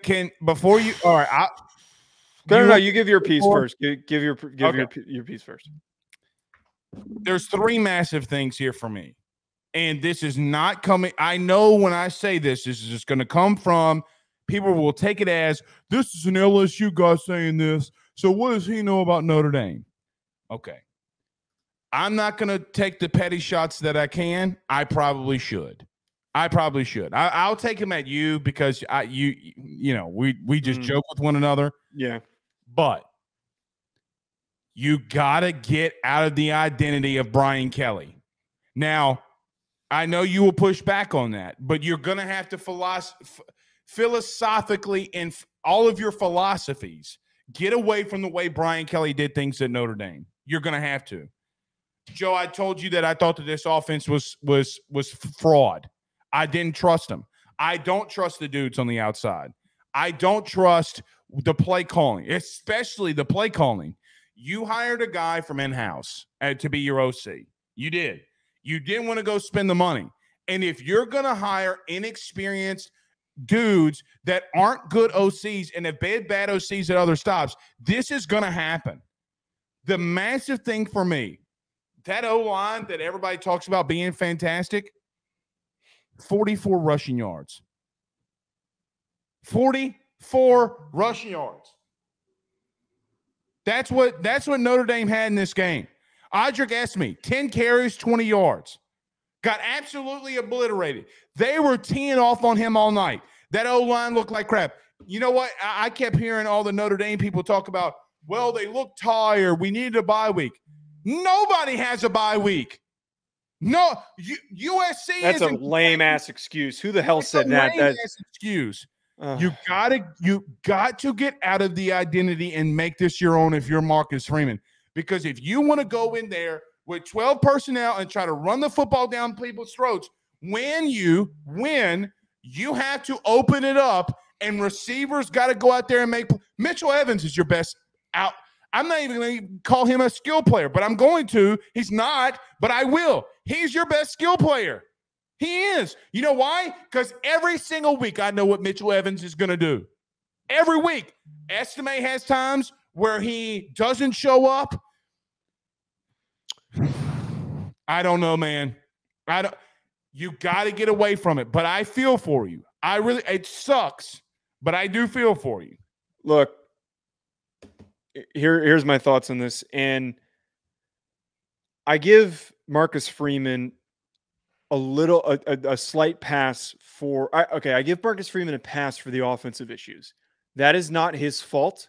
Can before you? All right. No, you give your piece first. Give your piece first. There's three massive things here for me, and this is not coming. I know when I say this is just going to come from people will take it as this is an LSU guy saying this. So what does he know about Notre Dame? Okay. I'm not going to take the petty shots that I can. I probably should. I'll take them at you because we just joke with one another. Yeah. But you got to get out of the identity of Brian Kelly. Now, I know you will push back on that, but you're going to have to philosophically in all of your philosophies, get away from the way Brian Kelly did things at Notre Dame. You're going to have to. Joe, I told you that I thought that this offense was fraud. I didn't trust him. I don't trust the dudes on the outside. I don't trust the play calling, especially the play calling. You hired a guy from in-house to be your OC. You did. You didn't want to go spend the money. And if you're going to hire inexperienced dudes that aren't good OCs and have bad OCs at other stops, this is going to happen. The massive thing for me, that O-line that everybody talks about being fantastic, 44 rushing yards. 44 rushing yards. That's what Notre Dame had in this game. Audric Esme, 10 carries, 20 yards. Got absolutely obliterated. They were teeing off on him all night. That O-line looked like crap. You know what? I kept hearing all the Notre Dame people talk about, well, they look tired. We needed a bye week. Nobody has a bye week. No, USC. That's a lame ass excuse. Who the hell said that? That's excuse. You got to get out of the identity and make this your own if you're Marcus Freeman. Because if you want to go in there with 12 personnel and try to run the football down people's throats, when you win, you have to open it up, and receivers got to go out there and make. Mitchell Evans is your best out. I'm not even going to call him a skill player, but I'm going to. He's not, but I will. He's your best skill player. He is. You know why? Because every single week I know what Mitchell Evans is going to do. Every week. Estime has times where he doesn't show up. I don't know, man. You got to get away from it, but I feel for you. It sucks, but I do feel for you. Look, here's my thoughts on this. And I give Marcus Freeman a slight pass for I give Marcus Freeman a pass for the offensive issues. That is not his fault.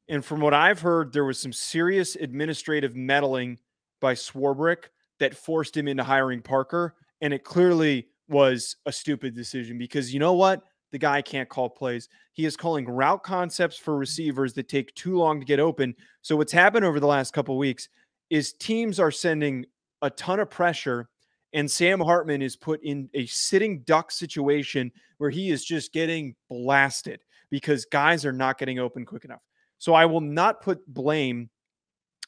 And from what I've heard, there was some serious administrative meddling by Swarbrick that forced him into hiring Parker. And it clearly was a stupid decision because you know what? The guy can't call plays. He is calling route concepts for receivers that take too long to get open. So what's happened over the last couple of weeks is teams are sending a ton of pressure, and Sam Hartman is put in a sitting duck situation where he is just getting blasted because guys are not getting open quick enough. So I will not put blame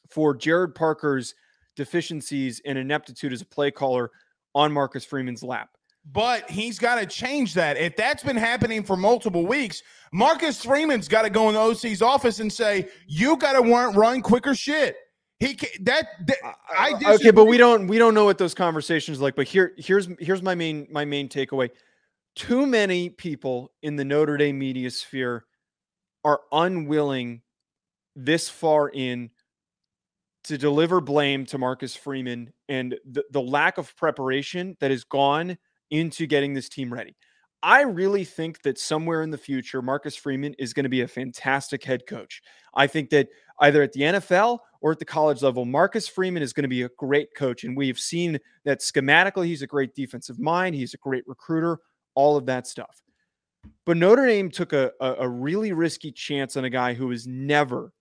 for Jared Parker's deficiencies and ineptitude as a play caller on Marcus Freeman's lap. But he's got to change that. If that's been happening for multiple weeks, Marcus Freeman's got to go in the OC's office and say, you got to run quicker shit. Okay, but we don't know what those conversations are like. But here's my main takeaway. Too many people in the Notre Dame media sphere are unwilling this far in to deliver blame to Marcus Freeman and the lack of preparation that has gone into getting this team ready. I really think that somewhere in the future, Marcus Freeman is going to be a fantastic head coach. I think that either at the NFL or at the college level, Marcus Freeman is going to be a great coach. And we've seen that schematically, he's a great defensive mind. He's a great recruiter, all of that stuff. But Notre Dame took a really risky chance on a guy who has never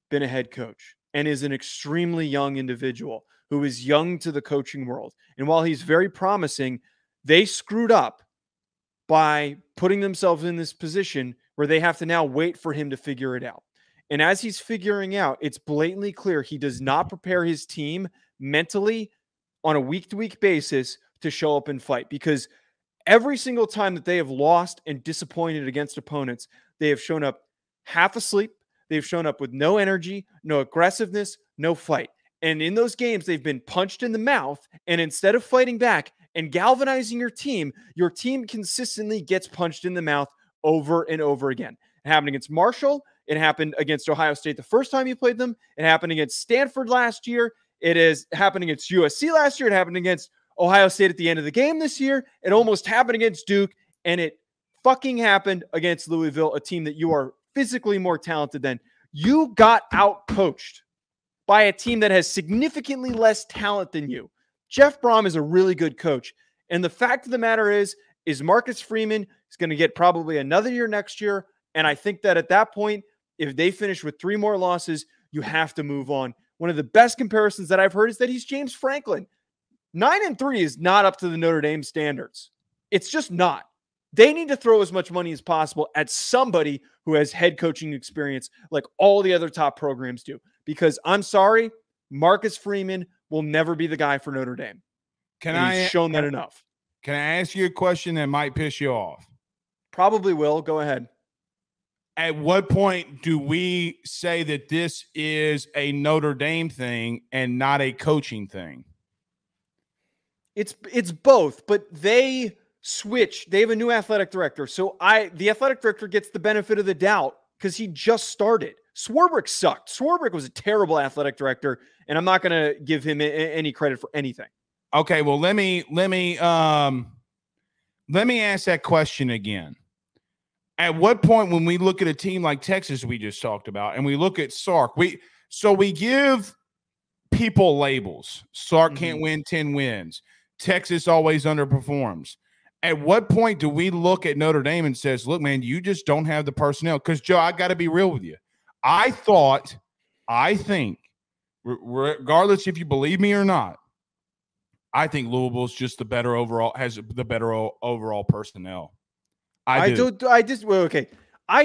been a head coach and is an extremely young individual who is young to the coaching world. And while he's very promising, they screwed up by putting themselves in this position where they have to now wait for him to figure it out. And as he's figuring out, it's blatantly clear he does not prepare his team mentally on a week-to-week basis to show up and fight. Because Every single time that they have lost and disappointed against opponents, they have shown up half asleep. They've shown up with no energy, no aggressiveness, no fight. And in those games, they've been punched in the mouth. And instead of fighting back and galvanizing your team consistently gets punched in the mouth over and over again. It happened against Marshall. It happened against Ohio State the first time you played them. It happened against Stanford last year. It is happened against USC last year. It happened against Ohio State at the end of the game this year. It almost happened against Duke. And it fucking happened against Louisville, a team that you are physically more talented than. You got out-coached by a team that has significantly less talent than you. Jeff Brom is a really good coach. And the fact of the matter is Marcus Freeman is going to get probably another year next year. And I think that at that point, if they finish with 3 more losses, you have to move on. One of the best comparisons that I've heard is that he's James Franklin. 9-3 is not up to the Notre Dame standards. It's just not. They need to throw as much money as possible at somebody who has head coaching experience like all the other top programs do. Because I'm sorry, Marcus Freeman will never be the guy for Notre Dame. He's shown that enough. Can I ask you a question that might piss you off? Probably will. Go ahead. At what point do we say that this is a Notre Dame thing and not a coaching thing? It's both, but they switch. They have a new athletic director. So the athletic director gets the benefit of the doubt because he just started. Swarbrick sucked. Swarbrick was a terrible athletic director, and I'm not going to give him any credit for anything. Okay, well, let me ask that question again. At what point, when we look at a team like Texas we just talked about, and we look at Sark, we give people labels. Sark can't win 10 wins. Texas always underperforms. At what point do we look at Notre Dame and says, look, man, you just don't have the personnel? Because, Joe, I got to be real with you. I think, regardless if you believe me or not, I think Louisville's just the better overall, has the better overall personnel. I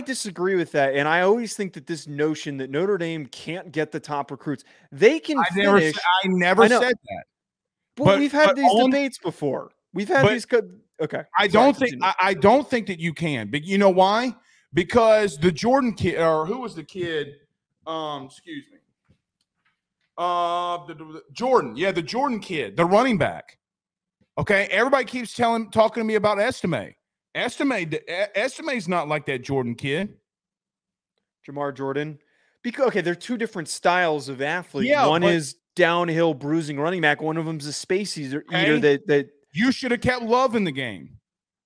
disagree with that. And I always think that this notion that Notre Dame can't get the top recruits, they can finish. I never said that. But we've had these debates before. We've had these. Okay. I don't think that you can. But you know why? Because the Jordan kid, or who was the kid? Excuse me. The Jordan. Yeah, the Jordan kid, the running back. Okay. Everybody keeps talking to me about Estime. Estime's not like that Jordan kid. Jamar Jordan. Because they're two different styles of athlete. Yeah, one is downhill bruising running back. One of them's a space eater that you should have kept Love in the game.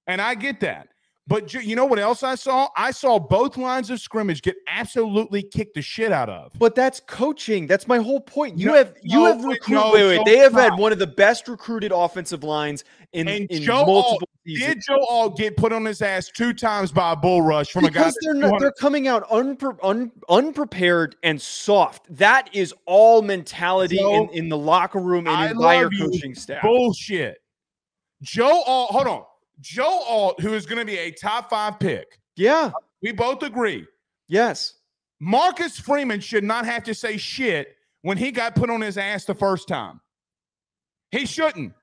And I get that. But you know what else I saw? I saw both lines of scrimmage get absolutely kicked the shit out of. But that's coaching. That's my whole point. They have had one of the best recruited offensive lines in multiple seasons. Did Joe All get put on his ass 2 times by a bull rush from a guy? They're coming out unprepared and soft. That is all mentality in the locker room and by your coaching staff. Bullshit. Joe Alt, who is going to be a top 5 pick. Yeah. We both agree. Yes. Marcus Freeman should not have to say shit when he got put on his ass the first time. He shouldn't.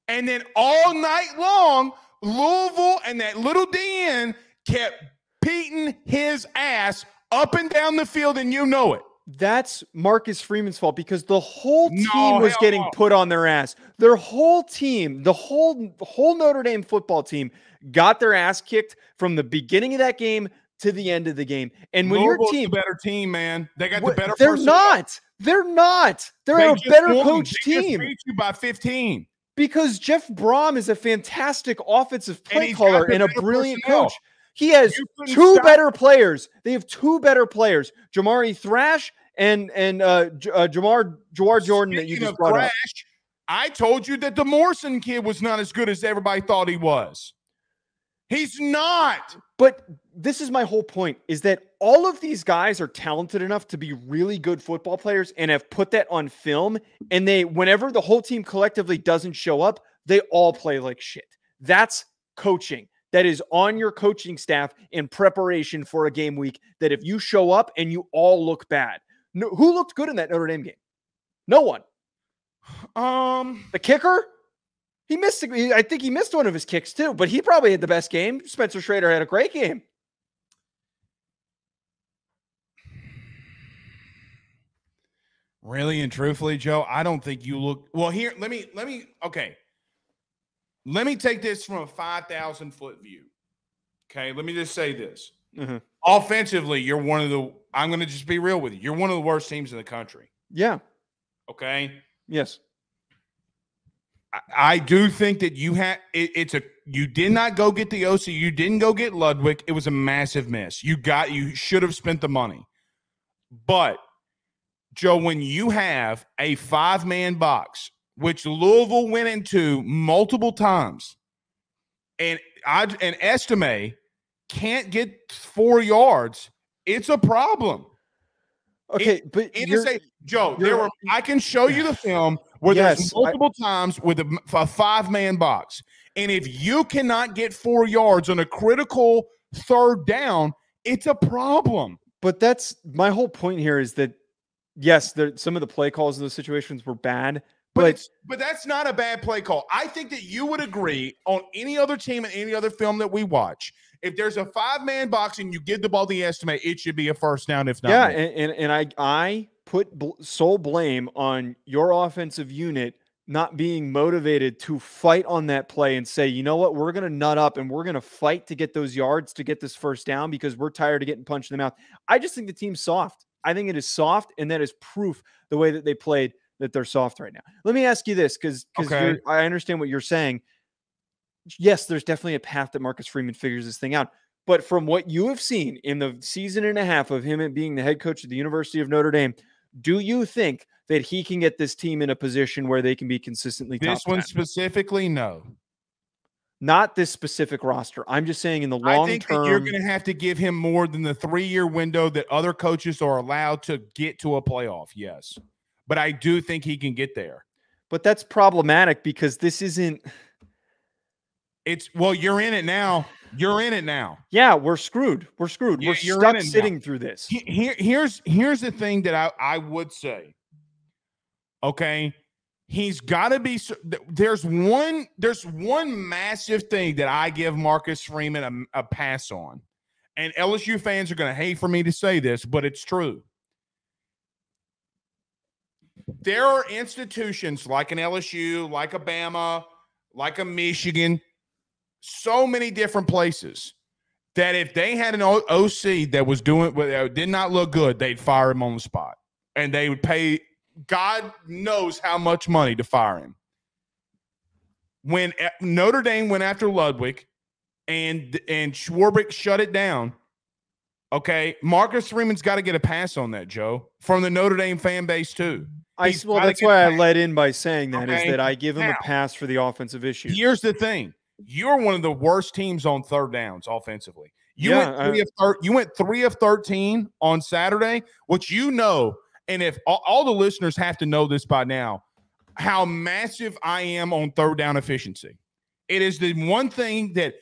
And then all night long, Louisville and that little DN kept beating his ass up and down the field, and you know it. That's Marcus Freeman's fault because the whole team was getting put on their ass. Their whole team, the whole Notre Dame football team got their ass kicked from the beginning of that game to the end of the game. And when your team, the better team, man, they got the better. They're not. They're a better coach team. They just beat you by 15 because Jeff Brom is a fantastic offensive play caller and a brilliant coach. He has 2 better players. They have 2 better players, Jamari Thrash and Jawar Jordan that you just brought up. I told you that the Morrison kid was not as good as everybody thought he was. He's not. But this is my whole point, is that all of these guys are talented enough to be really good football players and have put that on film. And whenever the whole team collectively doesn't show up, they all play like shit. That's coaching. That is on your coaching staff in preparation for a game week, that if you show up and you all look bad. No, who looked good in that Notre Dame game? No one. The kicker? He missed. I think he missed one of his kicks too, but he probably had the best game. Spencer Schrader had a great game. Really and truthfully, Joe, I don't think you look well here. Let me okay. Let me take this from a 5,000 foot view. Okay, let me just say this. Mm-hmm. Offensively, you're one of the, I'm going to just be real with you. You're one of the worst teams in the country. Yeah. Okay. Yes. I do think that you had you did not go get the OC. You didn't go get Ludwig. It was a massive miss. You should have spent the money. But Joe, when you have a 5-man box, which Louisville went into multiple times, and Estime can't get 4 yards, it's a problem. Okay, but Joe, I can show you the film where there's multiple times with a 5-man box. And if you cannot get 4 yards on a critical third down, it's a problem. But that's my whole point here is that, yes, some of the play calls in those situations were bad. But that's not a bad play call. I think that you would agree on any other team and any other film that we watch. If there's a 5-man box and you give the ball the estimate, it should be a first down. If not, yeah, and I put sole blame on your offensive unit not being motivated to fight on that play and say, you know what, we're going to nut up and we're going to fight to get those yards to get this first down because we're tired of getting punched in the mouth. I just think the team's soft. I think it is soft, and that is proof the way that they played that they're soft right now. Let me ask you this, because I understand what you're saying. Yes, there's definitely a path that Marcus Freeman figures this thing out. But from what you have seen in the season and a half of him being the head coach at the University of Notre Dame, do you think that he can get this team in a position where they can be consistently top 10? This one specifically, no. Not this specific roster. I'm just saying in the long term. I think that you're going to have to give him more than the 3-year window that other coaches are allowed to get to a playoff, yes. But I do think he can get there. But that's problematic because this isn't – you're in it now. You're in it now. Yeah, we're screwed. We're screwed. We're stuck sitting through this. Here's the thing that I would say. Okay, he's got to be. There's one massive thing that I give Marcus Freeman a pass on, and LSU fans are going to hate for me to say this, but it's true. There are institutions like an LSU, like a Bama, like a Michigan, so many different places that if they had an OC that did not look good, they'd fire him on the spot. And they would pay God knows how much money to fire him. When Notre Dame went after Ludwig and Schwarbrick shut it down, okay, Marcus Freeman's got to get a pass on that, Joe, from the Notre Dame fan base too. That's why I led in by saying that, is that I give him a pass for the offensive issues. Here's the thing. You're one of the worst teams on third downs offensively. You went 3 of 13 on Saturday, which and if all the listeners have to know this by now, how massive I am on third down efficiency. It is the one thing that,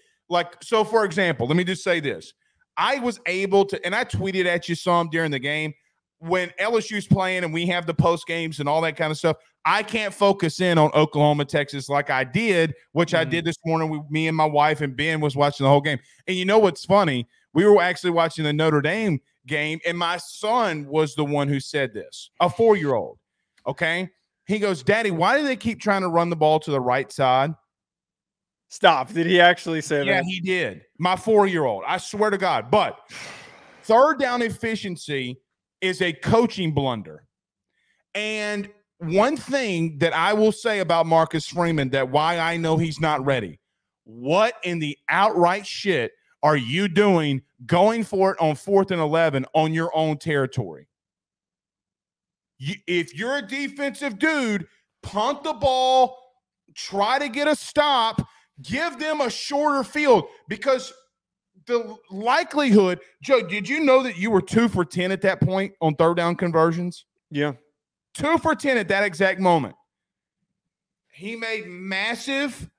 so for example, let me just say this. I was able to, and I tweeted at you some during the game, when LSU's playing and we have the post games and all that kind of stuff, I can't focus in on Oklahoma, Texas like I did, which I did this morning. Me and my wife and Ben was watching the whole game. And you know what's funny? We were actually watching the Notre Dame game, and my son was the one who said this, a 4-year-old. Okay. He goes, Daddy, why do they keep trying to run the ball to the right side? Stop. Did he actually say that? Yeah, he did. My 4-year-old. I swear to God. But third down efficiency is a coaching blunder. And one thing that I will say about Marcus Freeman, that why I know he's not ready, what in the outright shit are you doing going for it on 4th and 11 on your own territory? If you're a defensive dude, punt the ball, try to get a stop, give them a shorter field, because the likelihood, Joe, did you know that you were 2 for 10 at that point on third down conversions? Yeah. 2 for 10 at that exact moment. He made massive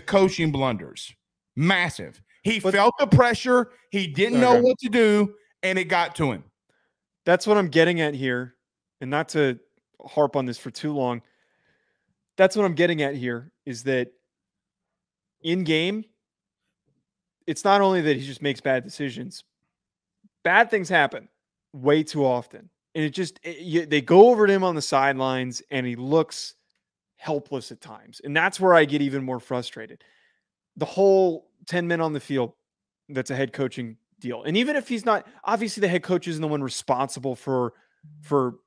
coaching blunders. Massive. He felt the pressure. He didn't know what to do, and it got to him. That's what I'm getting at here. And not to harp on this for too long, That's what I'm getting at here, is that in game, it's not only that he just makes bad decisions. Bad things happen way too often. And they go over to him on the sidelines and he looks helpless at times. And that's where I get even more frustrated. The whole 10 men on the field, that's a head coaching deal. And even if he's not, obviously the head coach isn't the one responsible for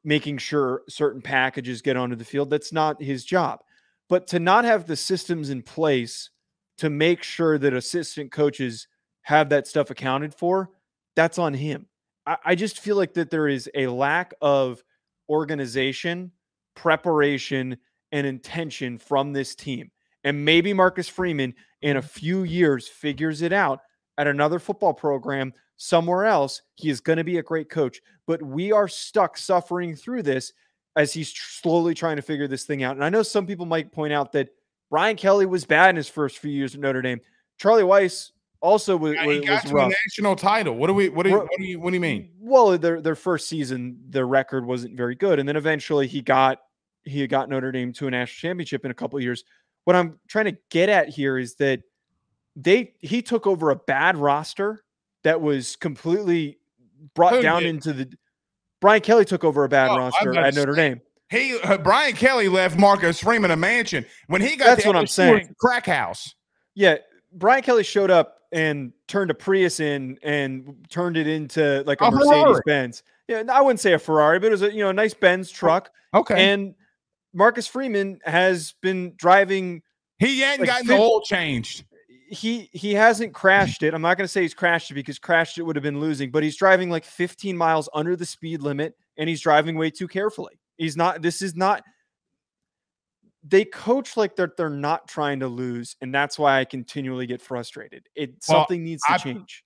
making sure certain packages get onto the field. That's not his job. But to not have the systems in place to make sure that assistant coaches have that stuff accounted for, that's on him. I just feel like that there is a lack of organization, preparation, and intention from this team. And maybe Marcus Freeman in a few years figures it out at another football program somewhere else. He is going to be a great coach, but we are stuck suffering through this as he's slowly trying to figure this thing out. And I know some people might point out that Brian Kelly was bad in his first few years at Notre Dame. Charlie Weiss also he got was to rough. a national title. What do you mean? Well, their first season, their record wasn't very good, and then eventually he got Notre Dame to a national championship in a couple of years. What I'm trying to get at here is that he took over a bad roster that was completely brought down into the. Brian Kelly took over a bad roster at Notre Dame. Brian Kelly left Marcus Freeman a mansion when he got. That's what I'm saying. Crack house. Yeah, Brian Kelly showed up and turned a Prius in and turned it into like a Mercedes Benz. Yeah, I wouldn't say a Ferrari, but it was a nice Benz truck. Okay. And Marcus Freeman has been driving. He hadn't gotten the oil changed. He hasn't crashed it. I'm not going to say he's crashed it because crashed it would have been losing, but he's driving like 15 miles under the speed limit and he's driving way too carefully. They coach like they're not trying to lose, and that's why I continually get frustrated. Something needs to change.